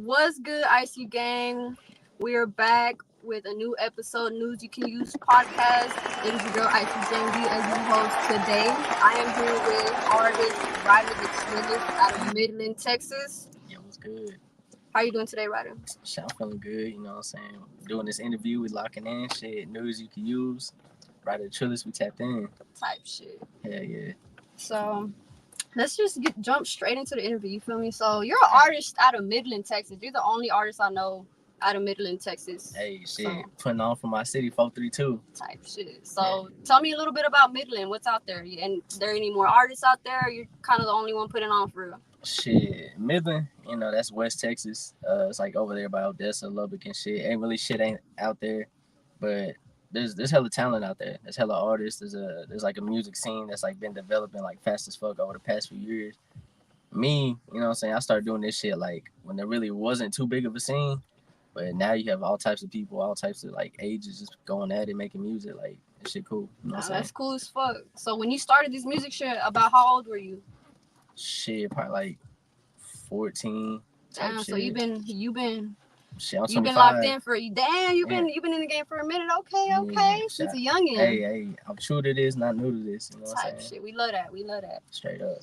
What's good, Icy Gang? We are back with a new episode, News You Can Use podcast. It is your girl, Icyjanedee, as your host today. I am here with artist Ryder Tha Trillest out of Midland, Texas. Yeah, what's good? How you doing today, Ryder? Shit, I'm feeling good, you know what I'm saying? Doing this interview, we locking in, shit, news you can use. Ryder Tha Trillest, we tapped in. Type shit. Hell yeah. So, let's just jump straight into the interview, you feel me? So, you're an artist out of Midland, Texas. You're the only artist I know out of Midland, Texas. Hey, shit, So, putting on for my city, 432. type shit. So, tell me a little bit about Midland. What's out there? And there any more artists out there? Or you're kind of the only one putting on for real? Shit, Midland, you know, that's West Texas. It's like over there by Odessa, Lubbock and shit. Ain't out there, but there's hella talent out there. There's hella artists. There's like a music scene that's like been developing like fast as fuck over the past few years. Me, you know what I'm saying, I started doing this shit like when there really wasn't too big of a scene, but now you have all types of people, all types of like ages just going at it, making music. Like, this shit cool. You know what I'm saying? That's cool as fuck. So when you started this music shit, about how old were you? Shit, probably like 14. Damn, shit. so you've been Shit, I'm you've 25. been locked in for you've been in the game for a minute. Okay. Since a youngin'. Hey, I'm true to this, not new to this. You know what I'm saying? Shit. We love that. Straight up.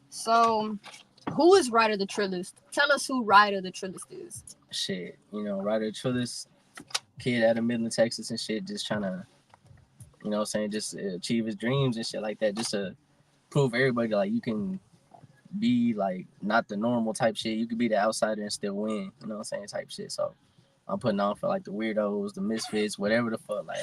So, who is Ryder Tha Trillest? Tell us who Ryder Tha Trillest is. Shit, you know, Ryder Tha Trillest, kid out of Midland, Texas and shit, just trying to, you know what I'm saying, just achieve his dreams and shit like that, just to prove everybody like you can be like not the normal type shit. You could be the outsider and still win. You know what I'm saying? Type shit. So I'm putting on for like the weirdos, the misfits, whatever the fuck. Like,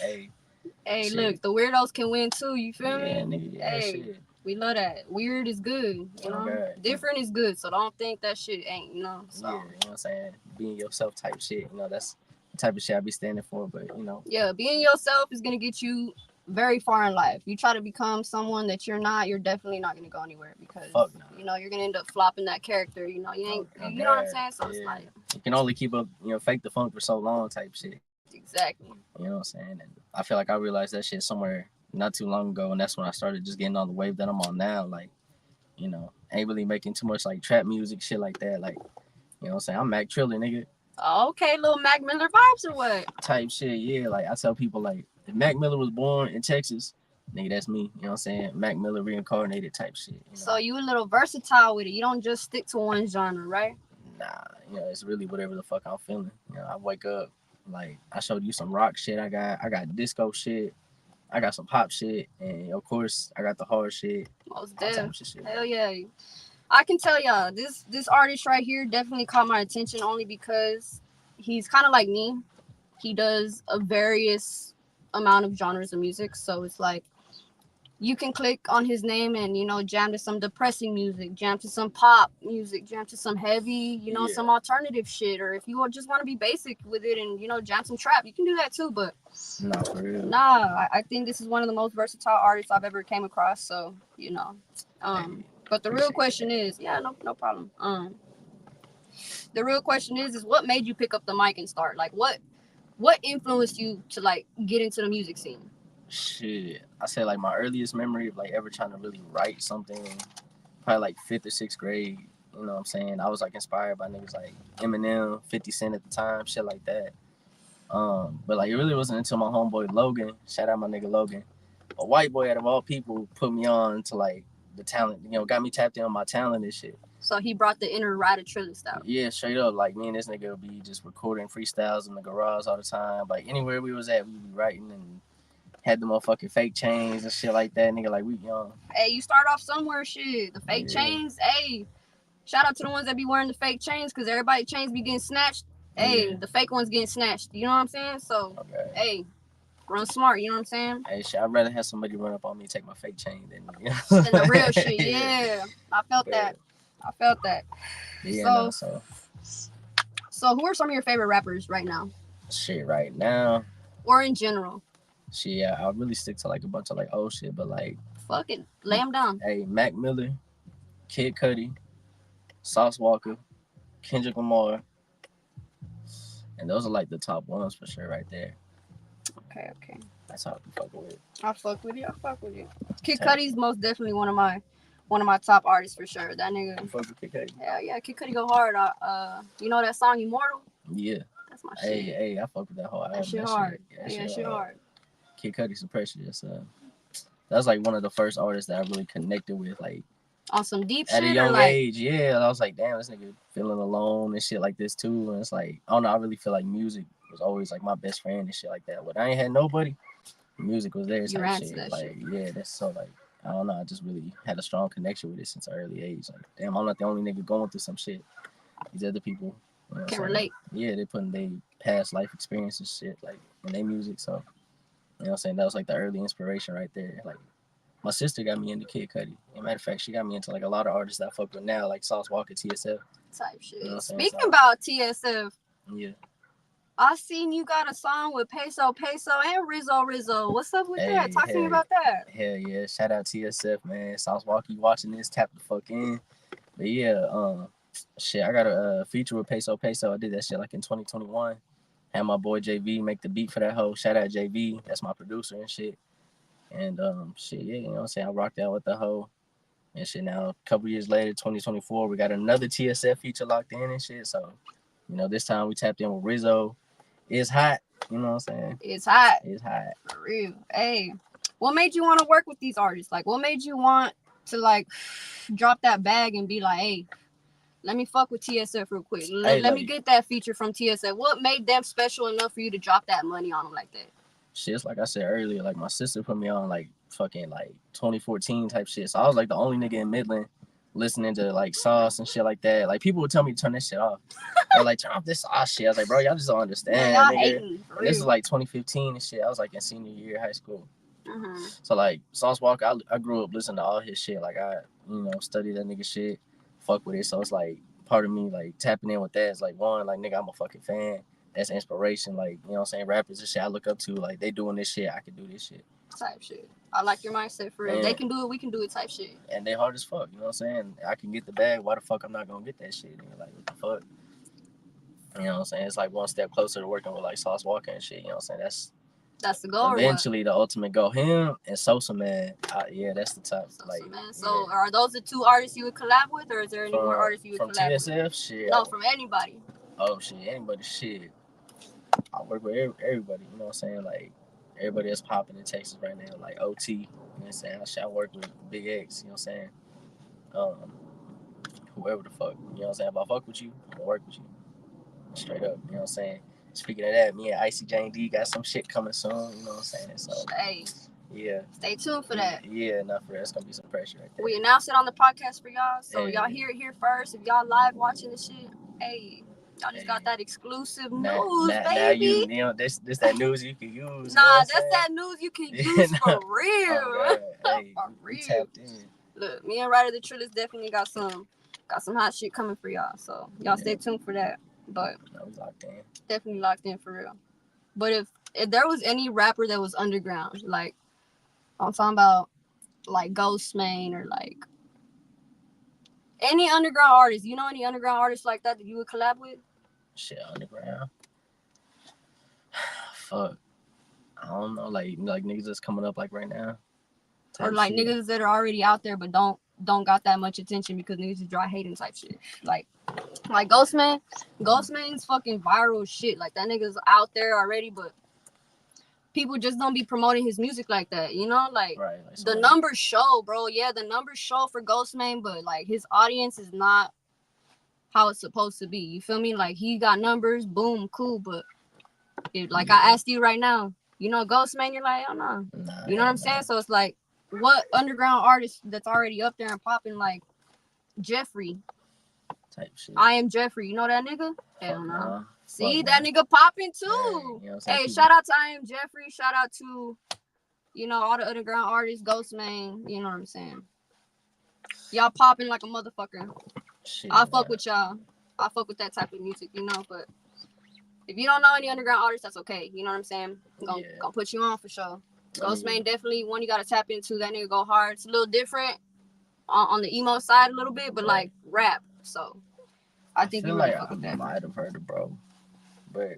hey, shit. Look, the weirdos can win too. You feel me? Nigga, hey, shit. We love that. Weird is good. You know, different is good. So don't think that shit ain't. You know. So. Yeah, you know what I'm saying? Being yourself type shit. You know, that's the type of shit I be standing for. But you know. Yeah, being yourself is gonna get you very far in life. You try to become someone that you're not, you're definitely not gonna go anywhere because you know you're gonna end up flopping that character. You know, you ain't. You know what I'm saying? So it's like you can only keep up, you know, fake the funk for so long, type shit. Exactly. You know what I'm saying? And I feel like I realized that shit somewhere not too long ago, and that's when I started just getting on the wave that I'm on now. Like, you know, ain't really making too much like trap music, shit like that. Like, you know what I'm saying? I'm Mac Triller, nigga. Okay, little Mac Miller vibes or what? Type shit, yeah. Like I tell people, like if Mac Miller was born in Texas, nigga, that's me. You know what I'm saying? Mac Miller reincarnated type shit. You know? So you a little versatile with it. You don't just stick to one genre, right? Nah, you know, it's really whatever the fuck I'm feeling. You know, I wake up, like I showed you some rock shit. I got disco shit. I got some pop shit, and of course I got the hard shit. Most definitely. Hell yeah. I can tell y'all, this artist right here definitely caught my attention only because he's kind of like me. He does a various amount of genres of music, so it's like you can click on his name and, you know, jam to some depressing music, jam to some pop music, jam to some heavy, you know, some alternative shit. Or if you just want to be basic with it and, you know, jam some trap, you can do that too. But nah, for real. Nah, I think this is one of the most versatile artists I've ever came across. So, you know, but the real question is, no problem. The real question is what made you pick up the mic and start? Like, what influenced you to like get into the music scene? Shit, I say like my earliest memory of like ever trying to really write something, probably like 5th or 6th grade. You know what I'm saying? I was like inspired by niggas like Eminem, 50 Cent at the time, shit like that. But like it really wasn't until my homeboy Logan, shout out my nigga Logan, a white boy out of all people, put me on to like the talent. You know, got me tapped in on my talent and shit. So he brought the inner Ryder Trillest out. Yeah, straight up. Like me and this nigga would be just recording freestyles in the garage all the time. Like anywhere we was at, we would be writing and had the motherfucking fake chains and shit like that. Nigga, like we young. Hey, you start off somewhere, shit. The fake chains, hey. Shout out to the ones that be wearing the fake chains, because everybody chains be getting snatched. Hey, the fake ones getting snatched. You know what I'm saying? So, hey, run smart. You know what I'm saying? Hey, shit, I'd rather have somebody run up on me and take my fake chain than the real shit. Yeah, I felt that. Yeah, so who are some of your favorite rappers right now? Shit, right now. Or in general? Shit, yeah, I really stick to like a bunch of like old shit, but like. Fuck it, lay them down. Hey, Mac Miller, Kid Cudi, Sauce Walker, Kendrick Lamar, and those are like the top ones for sure right there. Okay. That's how I fuck with it. I fuck with you. Kid Cudi's most definitely one of my one of my top artists for sure. That nigga. You fuck with Kid Cudi? Hell yeah, Kid Cudi go hard. You know that song Immortal? Yeah. That's my shit. Hey, I fuck with that whole album. That shit hard. That shit hard. Kid Cudi's some precious. That's like one of the first artists that I really connected with, like on some deep at shit. A young like... age. Yeah, I was like, damn, this nigga feeling alone and shit like this too. And it's like, I don't know, I really feel like music was always like my best friend and shit like that. When I ain't had nobody, music was there. You ran to that like, shit. Yeah, that's so like, I don't know, I just really had a strong connection with it since an early age. Like, damn, I'm not the only nigga going through some shit. These other people, you know, can relate. Yeah, they putting their past life experiences shit like in their music. So, you know what I'm saying? That was like the early inspiration right there. Like, my sister got me into Kid Cudi. As a matter of fact, she got me into like a lot of artists that I fuck with now, like Sauce Walker, TSF. Type shit. You know Speaking about TSF, yeah, I seen you got a song with PesoPeso and Rizzo Rizzo. What's up with that? Talk to me about that. Hell yeah. Shout out TSF, man. Sauce Walker, you watching this, tap the fuck in. But yeah, shit, I got a feature with PesoPeso. I did that shit like in 2021. Had my boy JV make the beat for that hoe. Shout out JV. That's my producer and shit. And shit, yeah, you know what I'm saying? I rocked out with the hoe. And shit, now a couple years later, 2024, we got another TSF feature locked in and shit. So, you know, this time we tapped in with Rizzo. It's hot, you know what I'm saying? It's hot. It's hot. For real. Hey, what made you want to work with these artists? Like, what made you want to like drop that bag and be like, hey, let me fuck with TSF real quick. Let me get that feature from TSF. What made them special enough for you to drop that money on them like that? Shit, it's like I said earlier, like my sister put me on like fucking like 2014 type shit. So I was like the only nigga in Midland listening to like Sauce and shit like that. Like people would tell me to turn this shit off. They're like, turn off this Sauce shit. I was like, bro, y'all just don't understand. Y'all hating, and this is like 2015 and shit. I was like in senior year of high school. Mm-hmm. So like Sauce Walker, I grew up listening to all his shit. Like I, you know, studied that nigga shit, fuck with it. So it's like part of me like tapping in with that is like one, like nigga, I'm a fucking fan. That's inspiration, like, you know what I'm saying, rappers and shit I look up to, like, they doing this shit, I can do this shit. Type shit. I like your mindset for real. They can do it, we can do it type shit. And they hard as fuck, you know what I'm saying? I can get the bag, why the fuck I'm not gonna get that shit? And like, what the fuck? You know what I'm saying? It's like one step closer to working with like Sauce Walker and shit, you know what I'm saying? That's the goal. Eventually, the ultimate goal. Him and Sosa Man, yeah, that's the top. Sosa like, man. So, yeah. Are those the two artists you would collab with, or is there any more artists you would collab with? From TSF, shit. No, from anybody. Oh shit, anybody, shit. I work with everybody, you know what I'm saying? Like, everybody that's popping in Texas right now, like OT, you know what I'm saying? I work with Big X, you know what I'm saying? Whoever the fuck, you know what I'm saying? If I fuck with you, I'm gonna work with you. Straight up, you know what I'm saying? Speaking of that, me and Icyjanedee got some shit coming soon, you know what I'm saying? So, hey, yeah. Stay tuned for that. Yeah, not for that. It's gonna be some pressure right there. We announced it on the podcast for y'all, so y'all hear it here first. If y'all live watching this shit, hey. Y'all just got that exclusive news, baby. Now you know this that news you can use. Nah, that's that news you can use for real. Oh, hey, for real. Tapped in. Look, me and Ryder Tha Trillest definitely got some hot shit coming for y'all. So y'all stay tuned for that. But locked in. Definitely locked in for real. But if there was any rapper that was underground, like I'm talking about like Ghostman or like any underground artist, you know any underground artists like that you would collab with? Shit, underground. Fuck. I don't know, like niggas that's coming up like right now. Or like shit. Niggas that are already out there but don't got that much attention because niggas just dry hating type shit. Like Ghostman. Ghostman's fucking viral shit. Like that nigga's out there already, but people just don't be promoting his music like that, you know? Like the numbers show, bro. Yeah, the numbers show for Ghostman, but like his audience is not how it's supposed to be. You feel me? Like he got numbers, boom, cool, but I asked you right now, you know Ghostman, you're like, oh no. Nah, you know what I'm saying? So it's like what underground artist that's already up there and popping like Jeffrey type shit. I am Jeffrey. You know that nigga? Hell no. See, that nigga popping too. You know hey, shout out to I am Jeffrey. Shout out to, all the underground artists, Ghostman. You know what I'm saying? Y'all popping like a motherfucker. Shit, I fuck with y'all. I fuck with that type of music, but if you don't know any underground artists, that's okay. You know what I'm saying? I'm gonna put you on for sure. Ghostman definitely one you gotta tap into. That nigga go hard. It's a little different on the emo side a little bit, but like rap. So I think you really fuck with that. I might have heard it, bro. But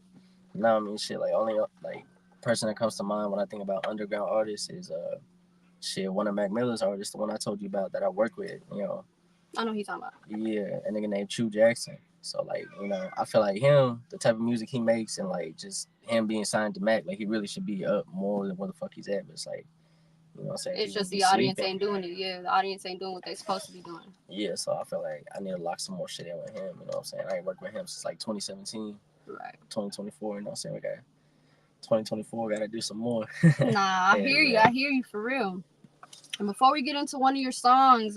no, I mean shit. Like only like person that comes to mind when I think about underground artists is shit, one of Mac Miller's artists, the one I told you about that I work with, you know. I know who you're talking about. Yeah, a nigga named Chu Jackson. So like, you know, I feel like him, the type of music he makes, and like just him being signed to Mac, like he really should be up more than where the fuck he's at. But it's like, you know what I'm saying? It's just the audience ain't doing it. Yeah, the audience ain't doing what they supposed to be doing. Yeah, so I feel like I need to lock some more shit in with him. You know what I'm saying? I ain't worked with him since like 2017. Right. 2024. You know what I'm saying? We got 2024. Got to do some more. Nah, I hear you. I hear you for real. And before we get into one of your songs,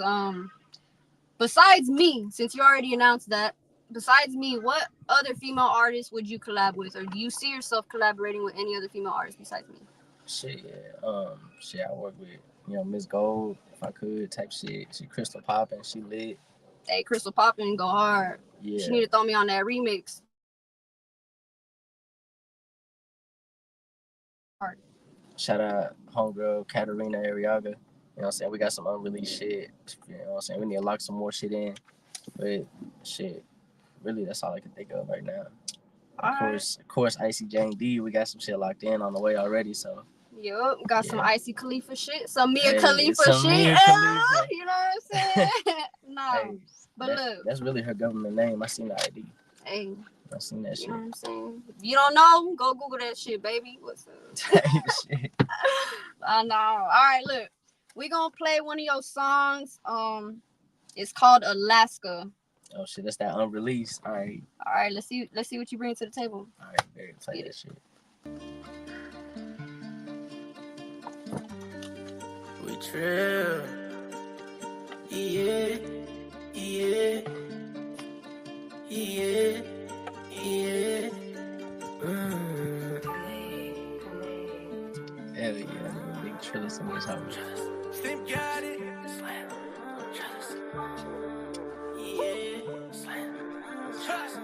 besides me, since you already announced that, besides me, what other female artists would you collab with, or do you see yourself collaborating with any other female artists besides me? Shit, yeah. I work with, you know, Miss Gold, if I could, type shit. She Crystal Poppin', she lit. Hey, Crystal Poppin' go hard. Yeah. She need to throw me on that remix. Hard. Shout out homegirl Katarina Arriaga. You know what I'm saying? We got some unreleased shit. You know what I'm saying? We need to lock some more shit in. But shit, really, that's all I can think of right now. Of course, Icyjanedee. We got some shit locked in on the way already. So. Yup, got some Icy Khalifa shit, some Mia Khalifa some shit. Mia Khalifa. You know what I'm saying? No, hey, but look, that's really her government name. I seen the ID. Hey, I seen that shit. You know what I'm saying? If you don't know, go Google that shit, baby. What's up? Shit. I know. All right, look, we gonna play one of your songs. It's called Alaska. Oh shit, that's that unreleased. All right, let's see what you bring to the table. All right, baby, play that shit. We trill, yeah. Hell yeah, big Trillest in this house. Slim got it. Slam. Trillest. Yeah. Slam. Trillest.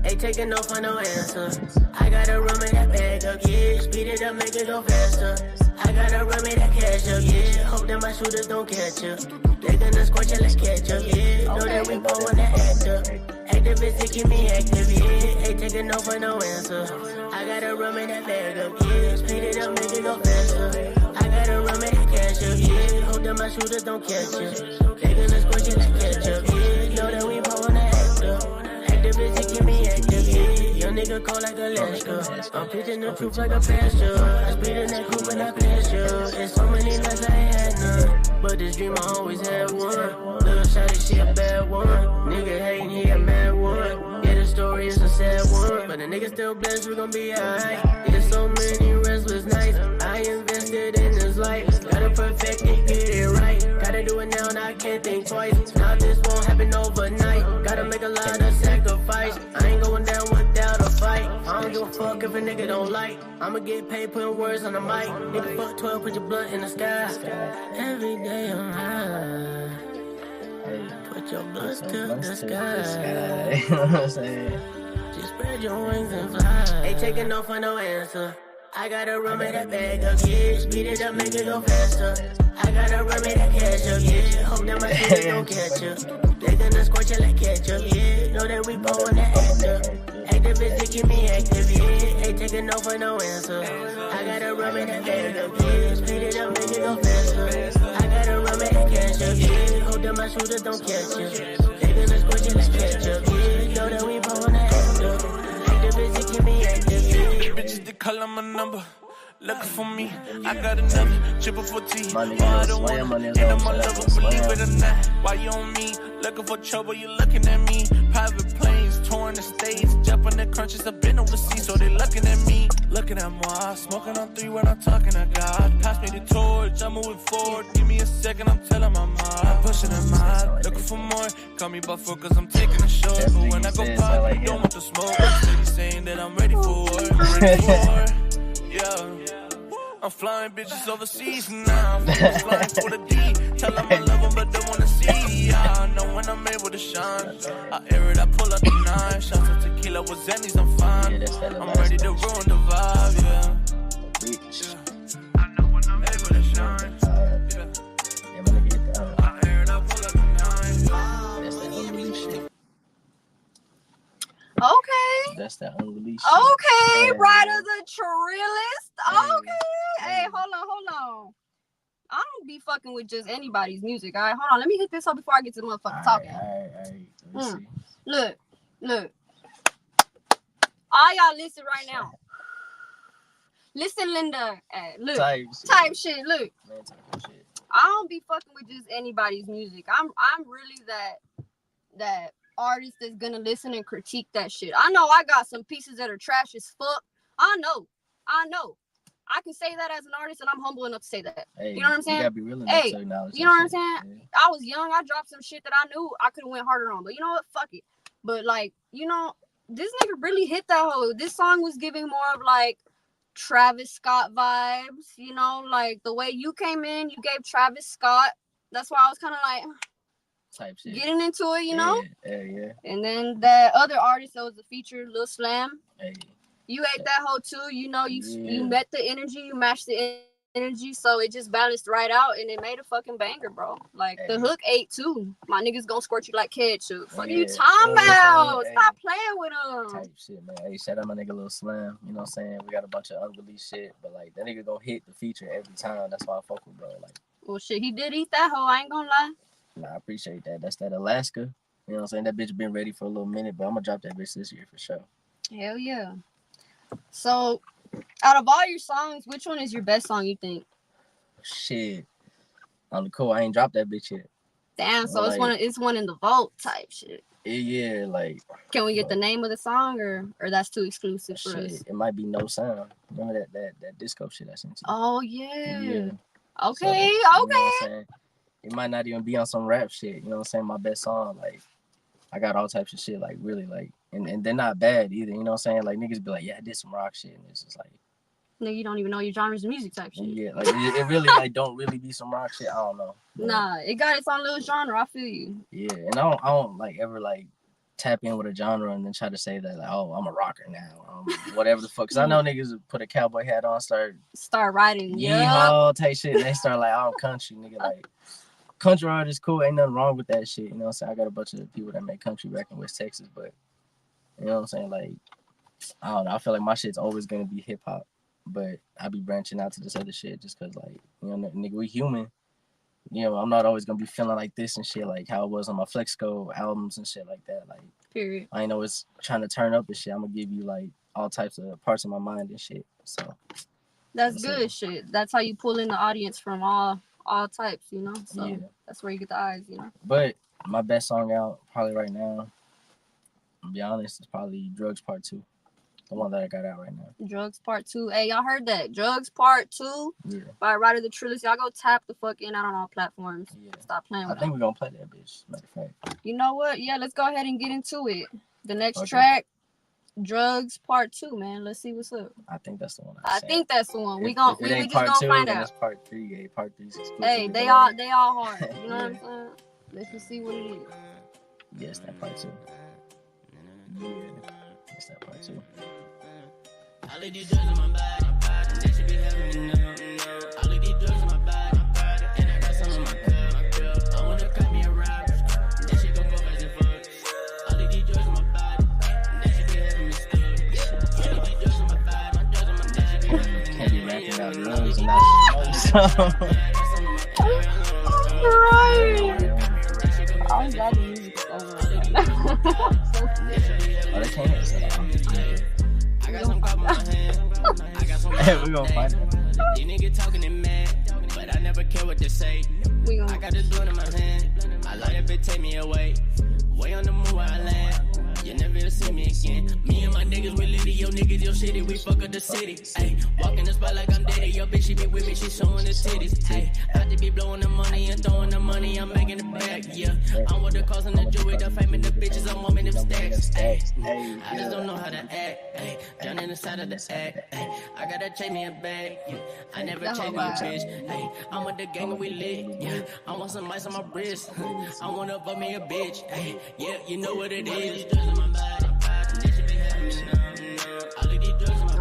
Ain't taking no for no answer. I gotta run me that bag up, yeah. Speed it up, make it go faster. I gotta run me that cash up, yeah. Hope that my shooters don't catch up. They gonna scorch it like ketchup, yeah. Know that we gon' wanna act up. Activists to keep me active, yeah. Ain't taking no for no answer. I gotta run me that bag up, yeah. Speed it up, make it go faster. I gotta run me that cash up, yeah. Hope that my shooters don't catch up. They gonna scorch it like ketchup, yeah. Know that we gon' wanna act up. Activists to keep me active, yeah. Young nigga cold like Alaska. I'm pitching the truth like a pasture. I speed in that coupe and I pass you. There's so many nights I ain't had none, but this dream I always had one. Little shawty, she a bad one. Nigga hating, he a mad one. Yeah, the story is a sad one, but the nigga still blessed, we gon' be alright. There's so many restless nights. I invested in this life. Gotta perfect it, get it right. Gotta do it now and I can't think twice. Now this won't happen overnight. Gotta make a lot of sacrifice. I ain't going down without a fight. I don't give a fuck if a nigga don't like. I'ma get paid putting words on the mic. Nigga fuck 12, put your blunt in the sky. Every day I'm high. Put your blunt to the sky. You know what I'm saying? Just spread your wings and fly. Ain't taking no for no answer. I gotta run me that bag up, yeah. Speed it up, make it go faster. I gotta run me that cash up, yeah. Hope that my shit don't catch up. They gonna scorch it like ketchup, yeah. Know that we gon' wanna act up. Activists to keep me active, yeah. Ain't taking no for no answer. I gotta run me that bag up, yeah. Speed it up, make it go faster. I gotta run me that cash up, yeah. Hope that my shooters don't catch up. They gonna scorch it like ketchup, yeah. Know that we gon' wanna act up. Activists to keep me active, yeah. Bitches, they call my number. Looking for me, I got another triple for T. Oh, I don't want it, and I'm a lover, believe it or not. Why you on me? Looking for trouble, you looking at me. Private planes, touring the states, jumping the crunches, I've been overseas, so they looking at me. Looking at moi, smoking on 3 when I'm talking to God. Pass me the torch, I'm moving forward. Give me a second, I'm telling my mom. I'm pushing a mile, looking for more. Call me Buffalo, cause I'm taking a shot. But when I go pop, you don't want the smoke. Steady saying that I'm ready for war, yeah. I'm flying bitches overseas now. I'm flying for the D. Tell them I love them, but they wanna see. I know when I'm able to shine. I air it, I pull out the knife. Shots of tequila with Zennies, I'm fine. I'm ready to ruin the vibe, yeah. I know when I'm able to shine. I air it, I pull out the knife. Okay. That's that unreleased shit. Okay, Ryder Tha Trillest. Okay. Hey, hold on. I don't be fucking with just anybody's music. All right, hold on. Let me hit this up before I get to the motherfucker talking. All right. Let me see. Look. All y'all listen right now. Listen, Linda. Look. Type shit. Look. Man, type shit. I don't be fucking with just anybody's music. I'm really that artist that's gonna listen and critique that shit. I know I got some pieces that are trash as fuck. I know. I can say that as an artist, and I'm humble enough to say that. Hey, you know what I'm saying? You gotta be real enough to acknowledge. You know what I'm saying? Yeah. I was young. I dropped some shit that I knew I could have went harder on, but you know what? Fuck it. But like, you know, this nigga really hit that hoe. This song was giving more of like Travis Scott vibes. You know, like the way you came in, you gave Travis Scott. That's why I was kind of like type shit. Getting into it, you know? Yeah. And then that other artist that was a feature, Lil Slam. Hey. You ate that hoe too. You know, you met the energy, you matched the energy, so it just balanced right out, and it made a fucking banger, bro. Like the hook ate too. My niggas gonna squirt you like ketchup. Fuck you talking about? Stop playing with them. Type shit, man. Hey, shout out my nigga Lil Slam. You know what I'm saying? We got a bunch of unreleased shit, but like that nigga gonna hit the feature every time. That's why I fuck with, bro. Like, well, shit, he did eat that hoe. I ain't gonna lie. Nah, I appreciate that. That's that Alaska. You know what I'm saying? That bitch been ready for a little minute, but I'm gonna drop that bitch this year for sure. Hell yeah. So, out of all your songs, which one is your best song, you think? Shit. On the cool, I ain't dropped that bitch yet. Damn, so like, it's one in the vault type shit. Yeah, like. Can we get the name of the song, or that's too exclusive for us? It might be No Sound. Remember that disco shit I sent you? Oh, yeah. Okay, so, okay. You know what I'm saying? It might not even be on some rap shit. You know what I'm saying? My best song, like, I got all types of shit, like, really, like, and they're not bad either. You know what I'm saying? Like, niggas be like, yeah, I did some rock shit. And it's just like, no, you don't even know your genres of music type shit. Yeah, like, it really, like, don't really be some rock shit. I don't know. But, nah, it got its own little genre. I feel you. Yeah, and I don't like, ever, like, tap in with a genre and then try to say that, like, oh, I'm a rocker now. Whatever the fuck. Because I know niggas put a cowboy hat on, start writing. Yeehaw type shit. And they start like, oh, I'm country, nigga. Like, country artists cool. Ain't nothing wrong with that shit. You know what I'm saying? I got a bunch of people that make country back in West Texas, but you know what I'm saying? Like, I don't know. I feel like my shit's always going to be hip hop, but I be branching out to this other shit just because, like, you know, nigga, we human. You know, I'm not always going to be feeling like this and shit, like how it was on my Flexco albums and shit like that. Like, period. I ain't always trying to turn up and shit. I'm going to give you, like, all types of parts of my mind and shit. So that's good shit. That's how you pull in the audience from all types, you know? So that's where you get the eyes, you know? But my best song out probably right now, to be honest, it's probably Drugs Part 2. The one that I got out right now. Drugs Part 2. Hey, y'all heard that? Drugs Part 2 by Ryder Tha Trillest. Y'all go tap the fuck in out on all platforms. Yeah. Stop playing with I think we're going to play that bitch, matter of fact. You know what? Yeah, let's go ahead and get into it. The next track, Drugs Part 2, man. Let's see what's up. I think that's the one. I think that's the one. We just gonna find out. It's Part 3. Yeah, Part 3 is exclusive. Hey, they all hard. You know what I'm saying? Let's just see what it is. Yes, that Part 2. Yeah, it's that Part 2. All of these drugs in my body, they should be having me know. All of these drugs in my body, and I got some in my girl. I wanna cut me a ride, they should go fast and fuck. All of these drugs in my body, they should be having me still. All of these drugs in my body, my drugs in my body. Can't be rapping about drugs and not Right. I'm glad the music is over right now. Oh, they can't hear us. Hey, we gonna find it. These niggas talking and mad, but I never care what they say. I got this blunt in my hand. I like that bitch take me away. Way on the move where I land. You never see me again. Me and my niggas, we litty. Yo niggas, yo shitty. We fuck up the city. Ay, walk in the spot like I'm daddy. Yo bitch, she be with me. She showing the titties. Ay, I just be blowing the money and throwing the money. I'm making it back. Yeah, I'm with the cause and the jewelry, the fame and the bitches. I'm warming them stacks. Ay, I just don't know how to act. Ay, down in the side of the act. Ay, I gotta chase me a bag. Yeah, I never chase me a bitch. Ay, I'm with the gang and we lit. Yeah, I want some ice on my wrist. I wanna fuck me a bitch. Ay, yeah, you know what it is.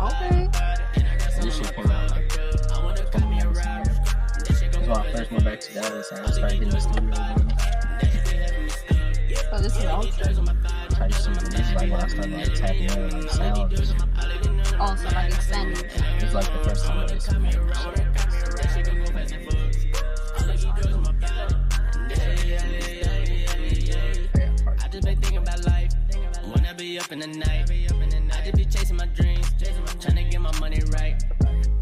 Okay. This shit came out. This is when I first went back to Dallas and I started getting the studio again. Oh, this is awesome. type shit. But this is like when I started like tapping in like sounds. Also like extended. It's like the first time I listened to it. I just been thinking about life. Wanna be up in the night. I just be chasing my dreams. Trying to get my money right.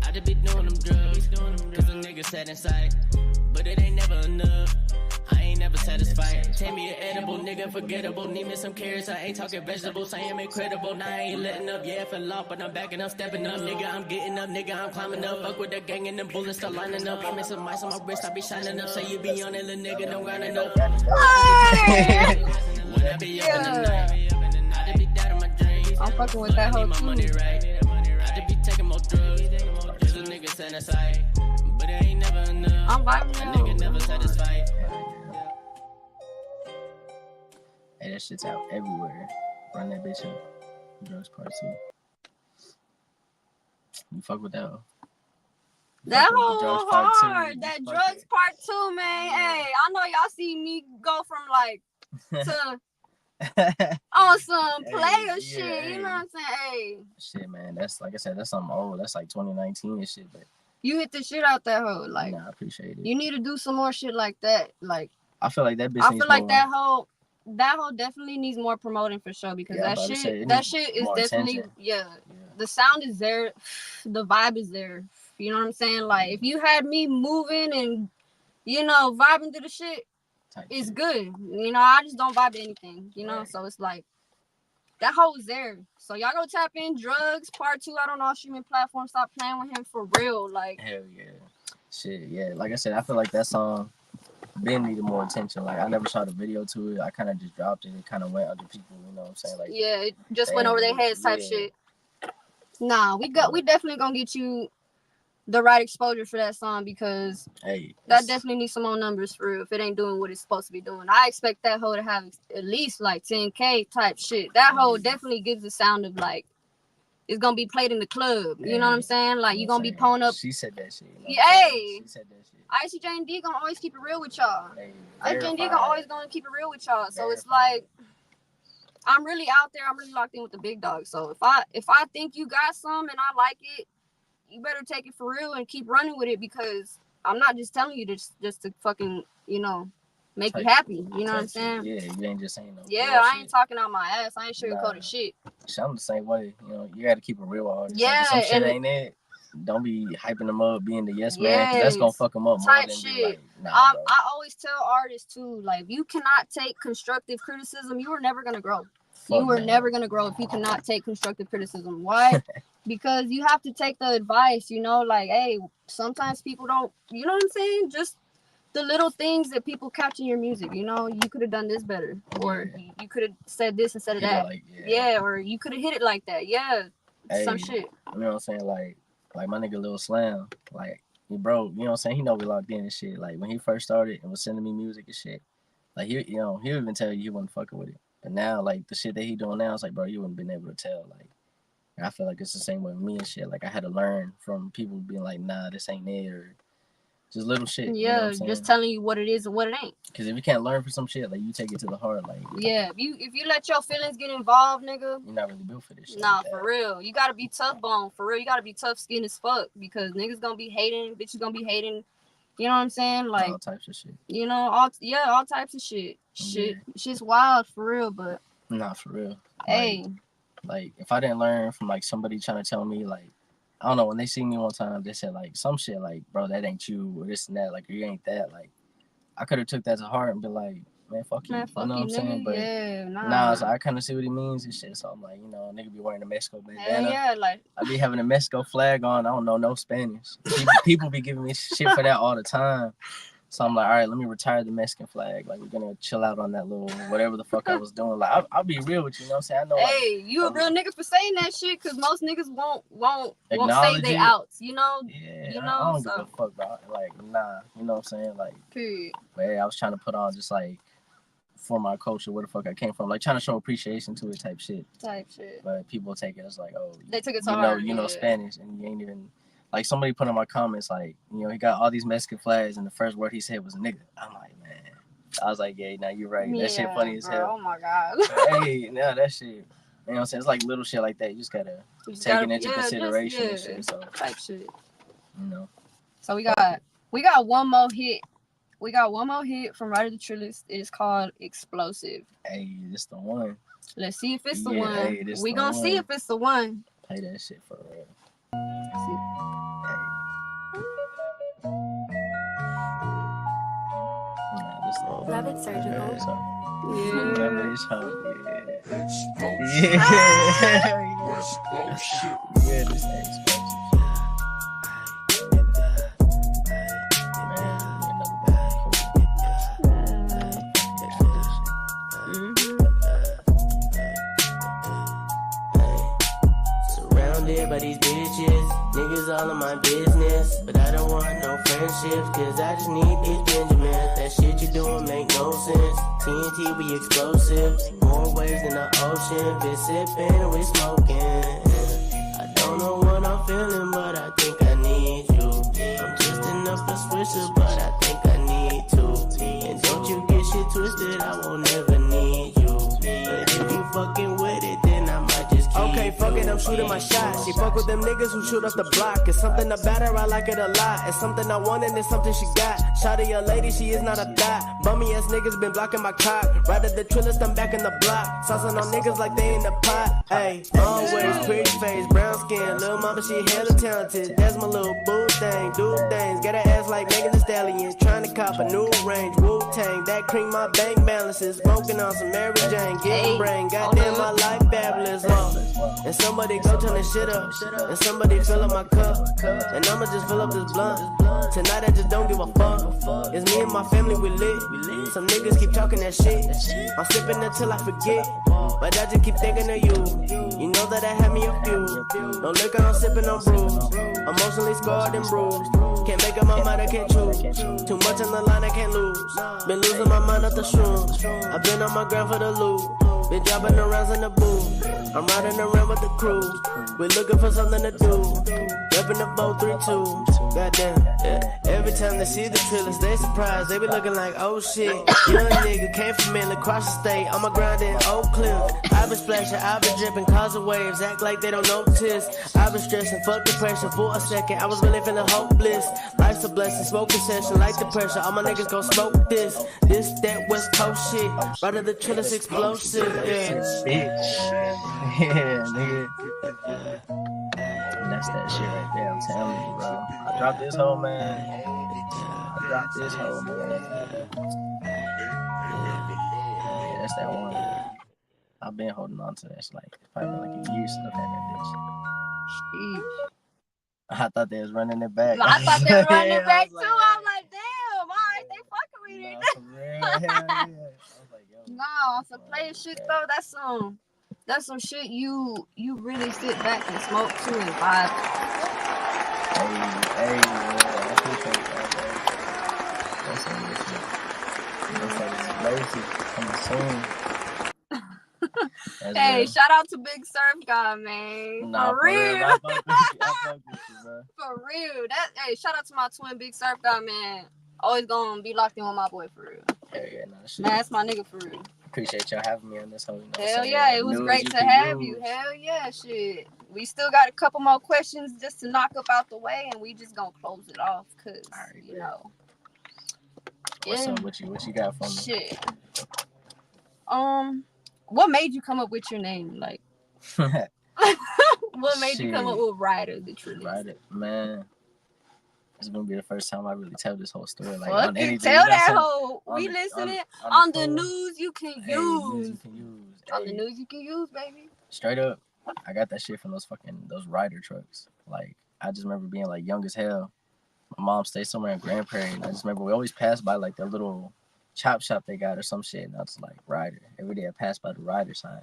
I just be doing them drugs. Cause the niggas sad inside. But it ain't never enough. I ain't never satisfied. Take me an edible, nigga, forgettable. Need me some carrots, I ain't talking vegetables. I am incredible, now I ain't letting up. Yeah, I fell off, but I'm backing up, stepping up. Nigga, I'm getting up, nigga, I'm climbing up. Fuck with the gang and them bullets start lining up. Give me some ice on my wrist, I be shining up. Say you be on it, little nigga, don't grind enough. When I be up in the night, I just be dead on my dreams. I'm fucking with that whole team. I just be taking more drugs. Just a nigga set aside. But it ain't never enough. I'm vibing a nigga never satisfied. Hey, that shit's out everywhere. Run that bitch up. Drugs Part 2. You fuck with that hoe. That whole hard. That Drugs Part 2, man. Hey, I know y'all see me go from like to on some player shit. You know what I'm saying? Hey. Shit, man. That's like I said, that's something old. That's like 2019 and shit, but you hit the shit out that hoe. Like, I appreciate it. You need to do some more shit like that. Like, I feel like that bitch. I feel like that hoe definitely needs more promoting for sure because that shit is definitely the sound is there, the vibe is there. You know what I'm saying? Like if you had me moving and vibing to the shit, it's good. You know, I just don't vibe to anything. You know, so it's like that hoe is there. So y'all go tap in. Drugs Part 2. I don't know, streaming platform. Stop playing with him for real. Like hell yeah, shit yeah. Like I said, I feel like that song Ben needed more attention. Like I never saw the video to it. I kind of just dropped it. It kind of went under people. You know what I'm saying? Like it just went over their heads type shit. Nah, we definitely gonna get you the right exposure for that song because that definitely needs some more numbers for real if it ain't doing what it's supposed to be doing. I expect that hoe to have at least like 10K type shit. That hoe definitely gives the sound of like it's gonna be played in the club. You know what I'm saying? Like you gonna be pulling up. She said that shit. She said that shit. Icyjanedee gonna always keep it real with y'all. Icyjanedee gonna keep it real with y'all. So it's like I'm really out there. I'm really locked in with the big dog. So if I think you got some and I like it, you better take it for real and keep running with it because I'm not just telling you just to fucking make you happy. You know what I'm saying? Yeah, you ain't just saying no. Yeah, I ain't talking out my ass. I ain't sugarcoating shit. I'm the same way. You know, you got to keep it real artist. Yeah, like, some shit ain't it. Don't be hyping them up, being the yes man, because that's gonna fuck them up more than shit. Like, I always tell artists too, like, you cannot take constructive criticism. You are never gonna grow. Never gonna grow if you cannot take constructive criticism. Why? Because you have to take the advice. Like, hey, sometimes people don't. You know what I'm saying? Just the little things that people catch in your music. You could have done this better, or you could have said this instead of that. Or you could have hit it like that. Some shit. You know what I'm saying? Like my nigga Lil Slam, like he broke, you know what I'm saying? He know we locked in and shit. Like when he first started and was sending me music and shit, like he'll even tell you he wasn't fucking with it. But now, like the shit that he doing now, it's like, bro, you wouldn't been able to tell. Like, and I feel like it's the same with me and shit. Like I had to learn from people being like, nah, this ain't it, or just little shit. Yeah, just telling you what it is and what it ain't. Because if you can't learn from some shit, like you take it to the heart. Like if you let your feelings get involved, nigga, you're not really built for this shit. Nah, for real. You gotta be tough bone. For real, you gotta be tough skin as fuck because niggas gonna be hating, bitches gonna be hating. You know what I'm saying? Like all types of shit. All types of shit. Shit's wild for real, but nah, for real. Hey, like if I didn't learn from like somebody trying to tell me like. I don't know, when they see me one time, they said, like, some shit, like, bro, that ain't you, or this and that, like, you ain't that, like, I could have took that to heart and been like, man, fuck you, you know what I'm saying? But, so I kind of see what he means and shit, so I'm like, nigga be wearing a Mexico bandana. Like, I be having a Mexico flag on, I don't know no Spanish. People be giving me shit for that all the time. So I'm like, all right, let me retire the Mexican flag. Like, we're going to chill out on that little whatever the fuck I was doing. Like, I'll be real with you, you know what I'm saying? I know. Hey, you a real nigga for saying that shit because most niggas won't say they outs, Yeah, I don't give a fuck, bro. Like, nah, you know what I'm saying? Like, period. But hey, I was trying to put on just like, for my culture, where the fuck I came from. Like, trying to show appreciation to it type shit. But people take it as like, oh. They took it so hard. You know Spanish and you ain't even. Like, somebody put in my comments, like, he got all these Mexican flags, and the first word he said was nigga. I'm like, man, I was like, yeah, now you're right. Yeah, That shit funny as bro. hell. Oh my god. Hey, now that shit. You know what I'm saying? It's like little shit like that. You just gotta take it into consideration and shit. So type shit. You know. So we got one more hit. We got one more hit from Ryder Tha Trillest. It is called Explosive. Hey, this the one. Let's see if it's the one. Hey, we gonna see if it's the one. Play that shit for real. Let's see. Rabbit surgical. Yeah, this thing explosive. Surrounded by these bitches, niggas all in my business, but I don't want no friendships, cause I just need these Benjamins. That shit you doing make no sense. TNT, we explosive, more waves than the ocean. Been sipping and we smoking. I don't know what I'm feeling, but I think I need you. I'm just enough to switch it, but I think I need to. And don't you get shit twisted, I won't never need you. But if you fucking with it, then I might just keep okay, fuck it, I'm shooting my shot. She fuck with them niggas who shoot up the block. It's something about her, I like it a lot. It's something I want and it's something she got. Shawty a lady, she is not a thot. Bummy ass niggas been blocking my cock. Ryder Tha Trillest, I'm back in the block. Saucing on niggas like they in the pot. Ayy, always pretty face, brown skin. Lil' mama, she hella talented. That's my little boo thing, do things. Got her ass like Megan Thee Stallion. Trying to cop a new range, Wu-Tang. That cream my bank balances. Smoking on some Mary Jane, getting brain. Goddamn, my life fabulous. And somebody go turn this shit up. And somebody fill up my cup. And I'ma just fill up this blunt. Tonight I just don't give a fuck. It's me and my family, we lit. Some niggas keep talking that shit. I'm sipping until I forget. But I just keep thinking of you. You know that I have me a few. No liquor, I'm sipping on brews. Emotionally scarred and bruised. Can't make up my mind, I can't choose. Too much on the line, I can't lose. Been losing my mind off the shrooms. I've been on my ground for the loot. Been dropping the rounds in the booth. I'm riding around with the crew. We looking for something to do. Reppin' the boat 3-2. Goddamn, yeah. Every time they see the Trillest, they surprised. They be looking like, oh shit. Young nigga came from Maryland, across the state. I'm a grind in Oak Cliff. I been splashing, I been dripping, causing waves. Act like they don't notice. I been stressing, fuck depression for a second. I was really feeling hopeless. Life's a blessing, smoking session, like the pressure. All my niggas gon' smoke this. This, that West Coast shit. Ryder Tha Trillest explosive, yeah. Bitch. Yeah, nigga. And that's that shit right there, I'm telling you, bro. I dropped this hoe, man. Yeah, that's that one. I've been holding on to that. It's like, it's probably been like a year since I've had that bitch. I thought they was running it back. I thought they were running it back too. I'm like, damn, alright, they fucking with it. For real, hell yeah. I was like, yo. No, some player shit though, that's some shit you really sit back and smoke to and vibe. Hey, man, I appreciate that, bro. That's some good shit. That's coming soon. Hey, real. Shout out to Big Surf God, man. Nah, for real. I fuck with you, bro. For real. Hey, shout out to my twin Big Surf God, man. Always gonna be locked in with my boy for real. Hell yeah, nah, shit. That's my nigga for real. Appreciate y'all having me on this whole. You know, hell yeah, it was great to have you. Hell yeah, shit. We still got a couple more questions just to knock up out the way, and we just gonna close it off, cause right, you know. What's up? What you got for me? Shit. What made you come up with your name? Like, what made you come up with Ryder Tha Trillest? Ryder, man. It's gonna be the first time I really tell this whole story. Like, on anything, tell that whole. We listening on the news. You can use. On the news, you can use, baby. Straight up, I got that shit from those Ryder trucks. Like, I just remember being like young as hell. My mom stayed somewhere in Grand Prairie, and I just remember we always passed by like the little chop shop they got or some shit, and I was like, Ryder. Every day I passed by the Ryder sign.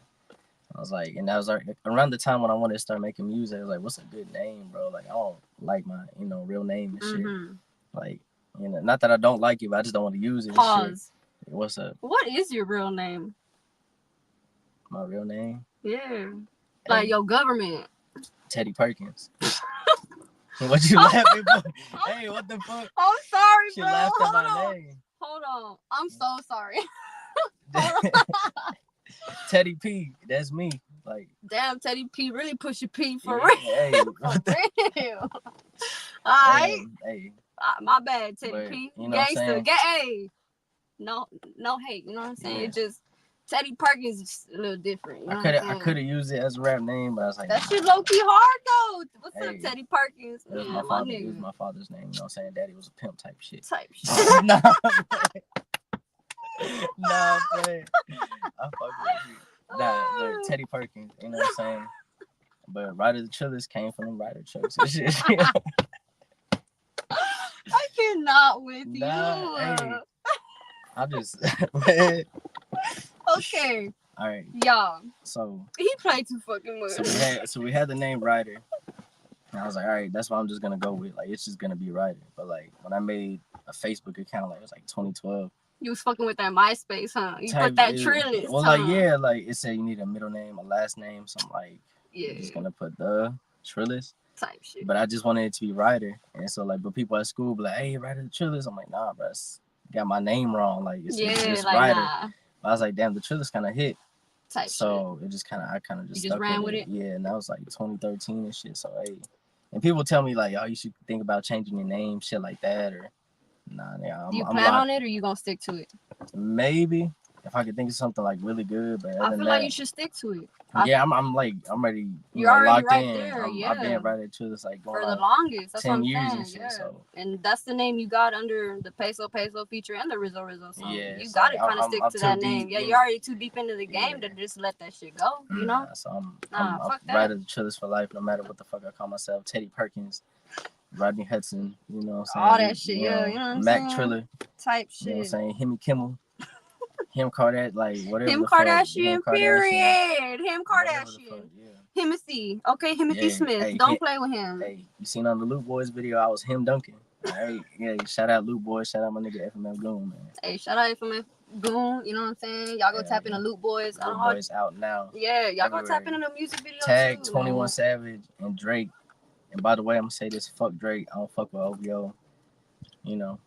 I was like, and that was like around the time when I wanted to start making music. I was like, what's a good name, bro? Like, I don't like my, real name and shit. Like, not that I don't like it, but I just don't want to use it. Pause. Shit. What's up? What is your real name? My real name? Yeah. Like your government. Teddy Perkins. What you laughing for? Hey, what the fuck? I'm sorry, she bro. Laughed at my name. Hold on. I'm so sorry. Teddy P, that's me. Like, damn, Teddy P really push your P for yeah, real. hey, For real. Alright. hey, My bad, Teddy but, P. you know what I'm Gangster. saying? Hey. No hate, you know what I'm saying? Yeah. It just Teddy Perkins is a little different. You know I could have used it as a rap name, but I was like, that shit low key hard though. What's up, hey, Teddy Perkins? It was Man, my father. nigga. It was my father's name. You know what I'm saying? Daddy was a pimp type shit. Nah, Nah, man. I fuck with you. Nah, but Teddy Perkins, you know what I'm saying? But Ryder Tha Trillest came from them Ryder trucks and shit. I cannot with you. Hey, I'm just man. Okay. All right. Y'all. So he played too fucking much. So we had the name Ryder. And I was like, all right, that's what I'm just gonna go with. Like, it's just gonna be Ryder. But like, when I made a Facebook account, like it was like 2012. You was fucking with that MySpace, huh? You put that Trillest. Well, like, yeah, like it said you need a middle name, a last name. So I'm like, yeah, I'm just gonna put the Trillest type shit. But I just wanted it to be Ryder. And so like, but people at school be like, hey, Ryder Tha Trillest. I'm like, nah, bro, got my name wrong. Like, it's like, Ryder. Nah. But I was like, damn, the Trillest kind of hit. Type so shit. It just kind of, I kind of just stuck ran with it. Yeah, and that was like 2013 and shit. So hey, and people tell me like, oh, you should think about changing your name, shit like that, or nah. Yeah, Do you plan on it, or you gonna stick to it? Maybe if I could think of something like really good, but I feel like you should stick to it. Yeah, I'm ready. You're already locked right in. there. I've been right at Trillest like for the longest. That's 10 what I'm years saying. And shit. So. And that's the name you got under the PesoPeso feature and the Rizzo Rizzo song. Yeah, you got to kind of stick to that name. Yeah, you're already too deep into the game to just let that shit go. You know. So I'm right at Trillest for life, no matter what the fuck I call myself. Teddy Perkins, Rodney Hudson. You know what I'm saying? All that shit. You know what I'm saying? Mac Triller type shit. You know what I'm saying? Himmy Kimmel. Him Kardashian, like whatever. Him Kardashian, period. Him Kardashian. Himothy. Okay, Himothy Smith. Don't play with him. Hey, you seen on the Luke Boys video, I was him dunking. All right, yeah. Shout out Luke Boys. Shout out my nigga FMF Goon, man. Hey, shout out FMF Goon. You know what I'm saying? Y'all go tap into Luke Boys. Luke Boys out now. Yeah, y'all go tap into the music video Tag too. 21 man. Savage and Drake. And by the way, I'm gonna say this: fuck Drake. I don't fuck with OVO. You know.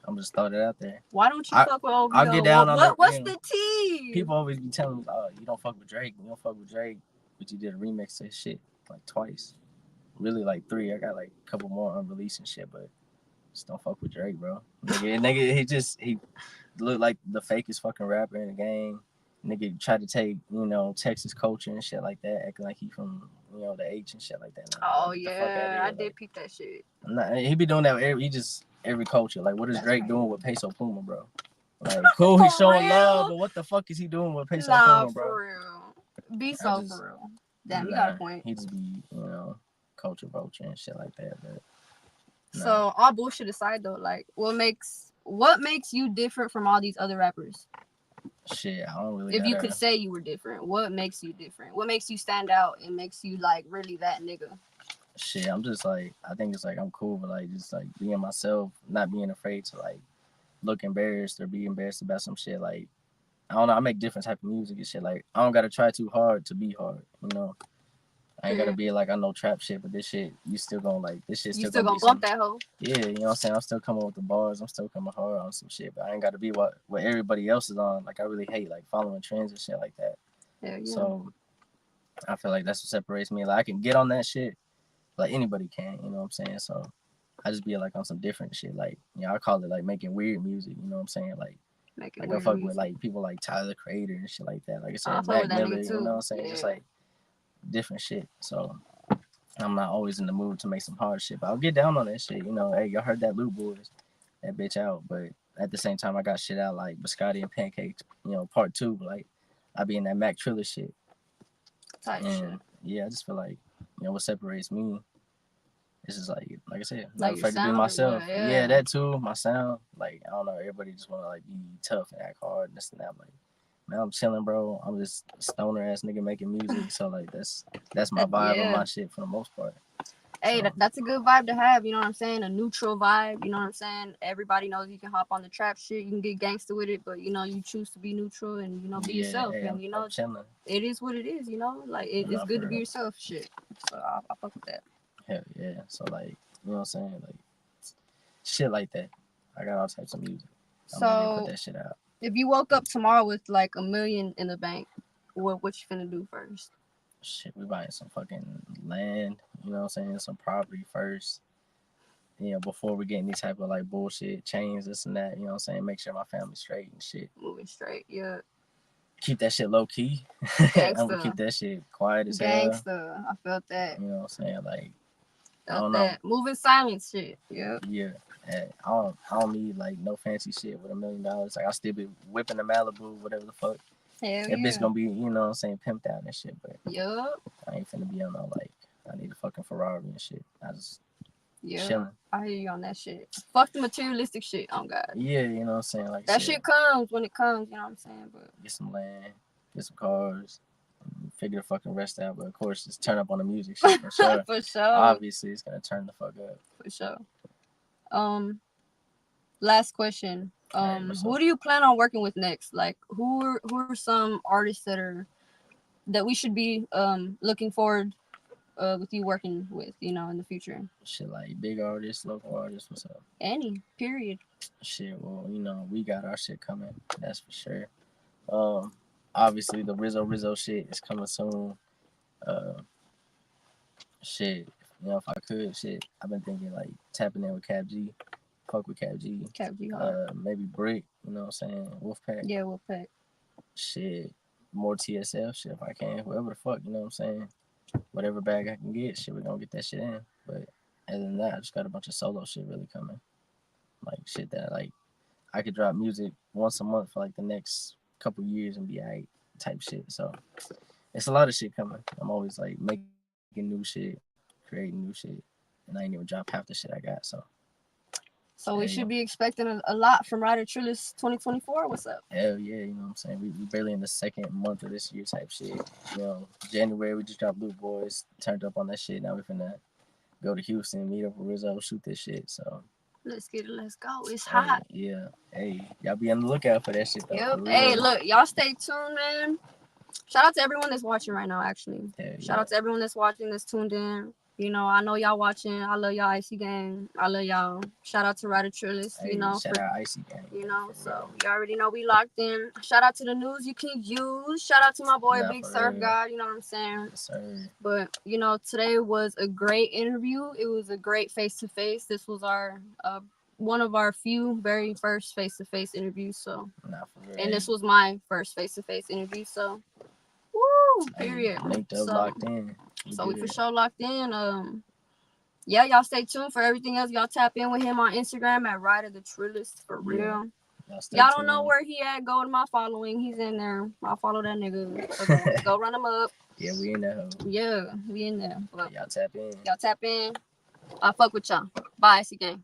I'm just throwing it out there. Why don't you fuck with OVO? I'll get down on what's the tea? People always be telling me, oh, you don't fuck with Drake. You don't fuck with Drake. But you did a remix of his shit like twice. Really like 3. I got like a couple more unreleased and shit, but just don't fuck with Drake, bro. Nigga, he looked like the fakest fucking rapper in the game. Nigga tried to take, Texas culture and shit like that, acting like he from, the H and shit like that. Like, yeah, I did peep that shit. Nah, he be doing that with every culture. Like, what is Drake doing with Peso Puma, bro? Like, cool, he's showing love, but what the fuck is he doing with Peso Puma, bro? For real. Be so for real. Damn, you got a point. He just be, culture vulture and shit like that. But so all bullshit aside though, like what makes you different from all these other rappers? Shit, I don't really. If you could say you were different, what makes you different? What makes you stand out and makes you like really that nigga? Shit, I'm just like, I think it's like I'm cool, but like just like being myself, not being afraid to like look embarrassed or be embarrassed about some shit. Like, I don't know, I make different type of music and shit. Like, I don't gotta try too hard to be hard, I ain't gotta be like I know trap shit, but this shit, you still gonna like this shit. You still gonna bump that hoe? Yeah, you know what I'm saying. I'm still coming with the bars. I'm still coming hard on some shit, but I ain't gotta be what everybody else is on. Like I really hate like following trends and shit like that. Yeah. So I feel like that's what separates me. Like I can get on that shit, like anybody can. You know what I'm saying? So I just be like on some different shit. Like I call it like making weird music. You know what I'm saying? Like I fuck with like people like Tyler Creator and shit like that. Like I said, Mac Miller. You know what I'm saying? Yeah. Just like different shit. So I'm not always in the mood to make some hard shit, but I'll get down on that shit. Hey, y'all heard that Luke Boys, that bitch out. But at the same time, I got shit out like Biscotti and Pancakes, part 2. Like I be in that Mac Triller shit. Shit. Yeah, I just feel like what separates me. It's just like I said, like I'm afraid to be myself. Yeah, that too. My sound, like I don't know, everybody just want to like be tough and act hard and this and that. I'm like, man, I'm chilling, bro. I'm just a stoner ass nigga making music. So like that's my vibe and my shit for the most part. Hey, that's a good vibe to have, you know what I'm saying? A neutral vibe, you know what I'm saying? Everybody knows you can hop on the trap shit, you can get gangster with it, but you choose to be neutral and be yourself. Hey, and I'm chilling. It is what it is, like it's good to be yourself, shit. So I fuck with that. Hell yeah. So like, you know what I'm saying? Like shit like that. I got all types of music. I'm ready to put So that shit out. if you woke up tomorrow with like $1 million in the bank, what you finna do first? Shit, we buying some fucking land. You know what I'm saying? Some property first. You know, before we get any type of like bullshit, change this and that. You know what I'm saying? Make sure my family's straight and shit. Moving straight, yeah. Keep that shit low key. I'm gonna Gangsta. keep that shit quiet as hell. Gangsta. I felt that. You know what I'm saying? Like, I Felt don't that. know. Moving silence shit. Yeah. Yeah. I don't need like no fancy shit with $1 million. Like I still be whipping the Malibu, whatever the fuck. Hell That yeah. bitch gonna be, you know what I'm saying, pimped out and shit. But Yup. I ain't finna be on no like I need a fucking Ferrari and shit. I just Yeah. chilling. I hear you on that shit. Fuck the materialistic shit. Oh God. Yeah, you know what I'm saying? Like That shit comes when it comes, you know what I'm saying? But get some land, get some cars, figure the fucking rest out. But of course, just turn up on the music shit for sure. for sure. Obviously, it's gonna turn the fuck up. For sure. Last question. Right, Who do you plan on working with next? Like who are some artists that we should be looking forward with you working with, you know, in the future? Shit, like big artists, local artists, what's up? Any, period. Shit, well, you know, we got our shit coming, that's for sure. Obviously the Rizzo Rizzo shit is coming soon. Shit, you know, if I could, shit, I've been thinking like tapping in with Cap G, fuck with Cap G. Cap G hard. Maybe Brick, you know what I'm saying? Wolfpack. Yeah, Wolfpack. Shit, more TSF shit if I can. Whoever the fuck, you know what I'm saying? Whatever bag I can get, shit, we gonna get that shit in. But other than that, I just got a bunch of solo shit really coming. Like shit that like I could drop music once a month for like the next couple years and be alright type shit. So it's a lot of shit coming. I'm always like making new shit, creating new shit, and I ain't even drop half the shit I got. So we should be expecting a lot from Ryder Tha Trillest 2024. What's up? Hell yeah, you know what I'm saying? We barely in the second month of this year type shit. You know, January we just dropped Blue Boys, turned up on that shit. Now we finna go to Houston, meet up with Rizzo, shoot this shit. So let's get it, let's go. It's hot. Yeah. Hey, y'all be on the lookout for that shit though. Yep. Hey, look, y'all stay tuned, man. Shout out to everyone that's watching right now, actually. Shout out to everyone that's watching, that's tuned in. You know, I know y'all watching. I love y'all, Icy Gang. I love y'all. Shout out to Ryder Tha Trillest, hey, you know. Shout out Icy Gang. You know, so you already know we locked in. Shout out to the news you can use. Shout out to my boy, Big Surf God. You know what I'm saying? Yes, sir. But, you know, today was a great interview. It was a great face-to-face. This was our one of our few very first face-to-face interviews. So, and this was my first face-to-face interview. So, woo, period. Linked up, locked in. So we for sure locked in. Yeah, y'all stay tuned for everything else. Y'all tap in with him on Instagram at Ryder Tha Trillest for real. Y'all don't know where he at. Go to my following. He's in there. I'll follow that nigga. So go run him up. Yeah, we in there. Yeah, we in there. Y'all tap in. Y'all tap in. I fuck with y'all. Bye, Icy Gang.